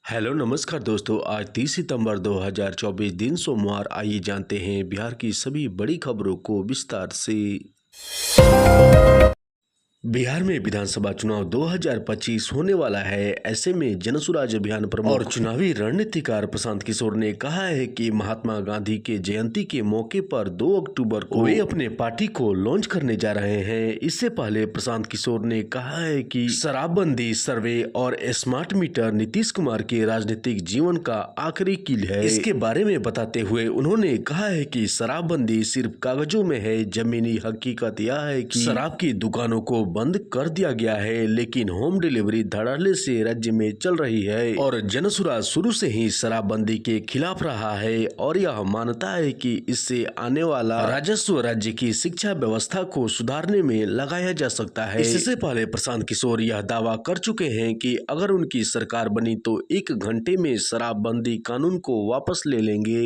Hello नमस्कार दोस्तों। आज 30 सितंबर 2024 दिन सोमवार। आइए जानते हैं बिहार की सभी बड़ी खबरों को विस्तार से। बिहार में विधानसभा चुनाव 2025 होने वाला है। ऐसे में जनसुराज अभियान प्रमुख और चुनावी रणनीतिकार प्रशांत किशोर ने कहा है कि महात्मा गांधी के जयंती के मौके पर 2 अक्टूबर को वे अपने पार्टी को लॉन्च करने जा रहे हैं। इससे पहले प्रशांत किशोर ने कहा है कि शराबबंदी सर्वे और स्मार्ट मीटर नीतीश कुमार के राजनीतिक जीवन का आखिरी कील है। इसके बारे में बताते हुए उन्होंने कहा है कि शराबबंदी सिर्फ कागजों में है। जमीनी हकीकत यह है कि शराब की दुकानों को बंद कर दिया गया है, लेकिन होम डिलीवरी धड़ल्ले से राज्य में चल रही है और जनसुराज शुरू से ही शराबबंदी के खिलाफ रहा है और यह मानता है कि इससे आने वाला राजस्व राज्य की शिक्षा व्यवस्था को सुधारने में लगाया जा सकता है। इससे पहले प्रशांत किशोर यह दावा कर चुके हैं कि अगर उनकी सरकार बनी तो 1 घंटे में शराबबंदी कानून को वापस ले लेंगे।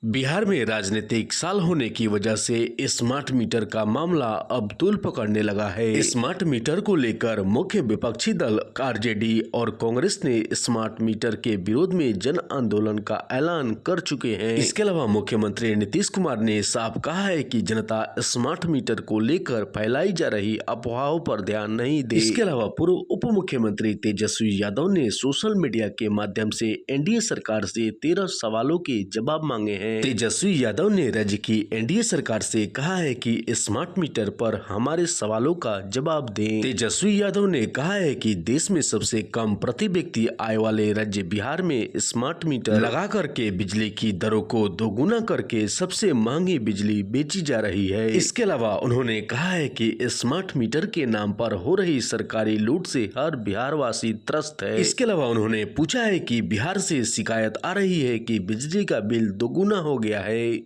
बिहार में राजनीतिक साल होने की वजह से स्मार्ट मीटर का मामला अब तूल पकड़ने लगा है। स्मार्ट मीटर को लेकर मुख्य विपक्षी दल आरजेडी और कांग्रेस ने स्मार्ट मीटर के विरोध में जन आंदोलन का ऐलान कर चुके हैं। इसके अलावा मुख्यमंत्री नीतीश कुमार ने साफ कहा है कि जनता स्मार्ट मीटर को लेकर फैलाई जा रही अफवाहों पर ध्यान नहीं दे। इसके अलावा पूर्व उप मुख्यमंत्री तेजस्वी यादव ने सोशल मीडिया के माध्यम से एनडीए सरकार से 13 सवालों के जवाब मांगे हैं। तेजस्वी यादव ने राज्य की एनडीए सरकार से कहा है कि स्मार्ट मीटर पर हमारे सवालों का जवाब दें। तेजस्वी यादव ने कहा है कि देश में सबसे कम प्रति व्यक्ति आय वाले राज्य बिहार में स्मार्ट मीटर लगा करके बिजली की दरों को दोगुना करके सबसे महंगी बिजली बेची जा रही है। इसके अलावा उन्होंने कहा है कि स्मार्ट मीटर के नाम पर हो रही सरकारी लूट से हर बिहारवासी त्रस्त है। इसके अलावा उन्होंने पूछा है कि बिहार से शिकायत आ रही है कि बिजली का बिल दोगुना हो गया है।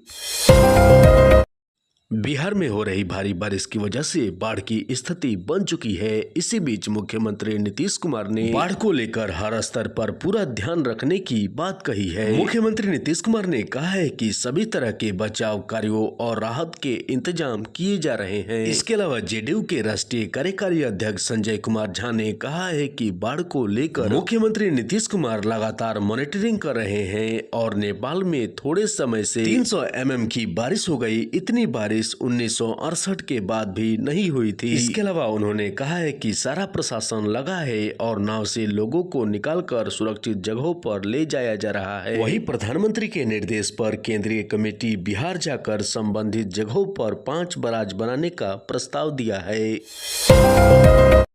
बिहार में हो रही भारी बारिश की वजह से बाढ़ की स्थिति बन चुकी है। इसी बीच मुख्यमंत्री नीतीश कुमार ने बाढ़ को लेकर हर स्तर पर पूरा ध्यान रखने की बात कही है। मुख्यमंत्री नीतीश कुमार ने कहा है कि सभी तरह के बचाव कार्यों और राहत के इंतजाम किए जा रहे हैं। इसके अलावा जेडीयू के राष्ट्रीय कार्यकारी अध्यक्ष संजय कुमार झा ने कहा है कि बाढ़ को लेकर मुख्यमंत्री नीतीश कुमार लगातार मॉनिटरिंग कर रहे हैं और नेपाल में थोड़े समय से 300 mm की बारिश हो गई। इतनी बारिश 1968 के बाद भी नहीं हुई थी। इसके अलावा उन्होंने कहा है कि सारा प्रशासन लगा है और नाव से लोगों को निकालकर सुरक्षित जगहों पर ले जाया जा रहा है। वहीं प्रधानमंत्री के निर्देश पर केंद्रीय कमेटी बिहार जाकर संबंधित जगहों पर 5 बराज बनाने का प्रस्ताव दिया है।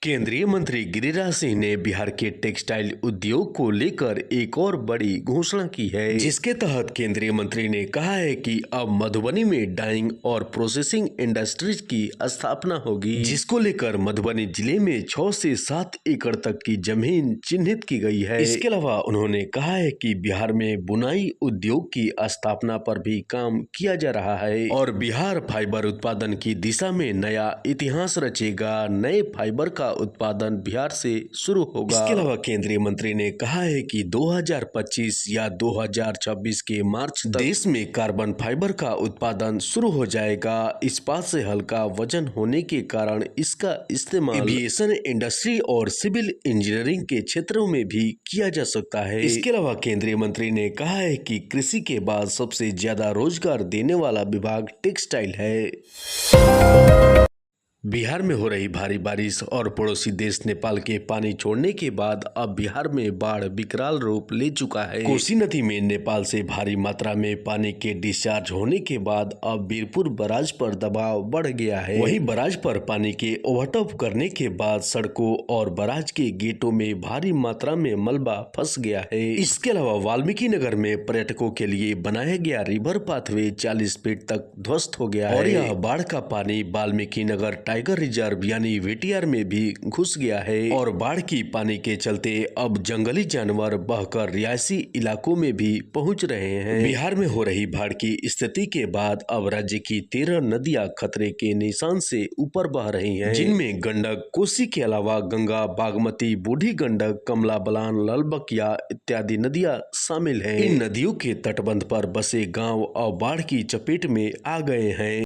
केंद्रीय मंत्री गिरिराज सिंह ने बिहार के टेक्सटाइल उद्योग को लेकर एक और बड़ी घोषणा की है, जिसके तहत केंद्रीय मंत्री ने कहा है कि अब मधुबनी में डाइंग और प्रोसेसिंग इंडस्ट्रीज की स्थापना होगी, जिसको लेकर मधुबनी जिले में 6 से 7 एकड़ तक की जमीन चिन्हित की गई है। इसके अलावा उन्होंने कहा है कि बिहार में बुनाई उद्योग की स्थापना पर भी काम किया जा रहा है और बिहार फाइबर उत्पादन की दिशा में नया इतिहास रचेगा। नए फाइबर का उत्पादन बिहार से शुरू होगा। इसके अलावा केंद्रीय मंत्री ने कहा है कि 2025 या 2026 के मार्च तक देश में कार्बन फाइबर का उत्पादन शुरू हो जाएगा। इस्पात से हल्का वजन होने के कारण इसका इस्तेमाल एविएशन इंडस्ट्री और सिविल इंजीनियरिंग के क्षेत्रों में भी किया जा सकता है। इसके अलावा केंद्रीय मंत्री ने कहा है कि कृषि के बाद सबसे ज्यादा रोजगार देने वाला विभाग टेक्सटाइल है। बिहार में हो रही भारी बारिश और पड़ोसी देश नेपाल के पानी छोड़ने के बाद अब बिहार में बाढ़ विकराल रूप ले चुका है। कोसी नदी में नेपाल से भारी मात्रा में पानी के डिस्चार्ज होने के बाद अब वीरपुर बराज पर दबाव बढ़ गया है। वहीं बराज पर पानी के ओवरटॉप करने के बाद सड़कों और बराज के गेटों में भारी मात्रा में मलबा फंस गया है। इसके अलावा वाल्मीकि नगर में पर्यटकों के लिए बनाया गया रिवर पाथवे 40 फीट तक ध्वस्त हो गया है और यह बाढ़ का पानी वाल्मीकि नगर टाइगर रिजर्व यानी वीटीआर में भी घुस गया है और बाढ़ की पानी के चलते अब जंगली जानवर बहकर रिहायशी इलाकों में भी पहुंच रहे हैं। बिहार में हो रही बाढ़ की स्थिति के बाद अब राज्य की 13 नदियां खतरे के निशान से ऊपर बह रही हैं, जिनमें गंडक, कोसी के अलावा गंगा, बागमती, बूढ़ी गंडक, कमला बलान, ललबकिया इत्यादि नदियां शामिल हैं। इन नदियों के तटबंध पर बसे गाँव अब बाढ़ की चपेट में आ गए हैं।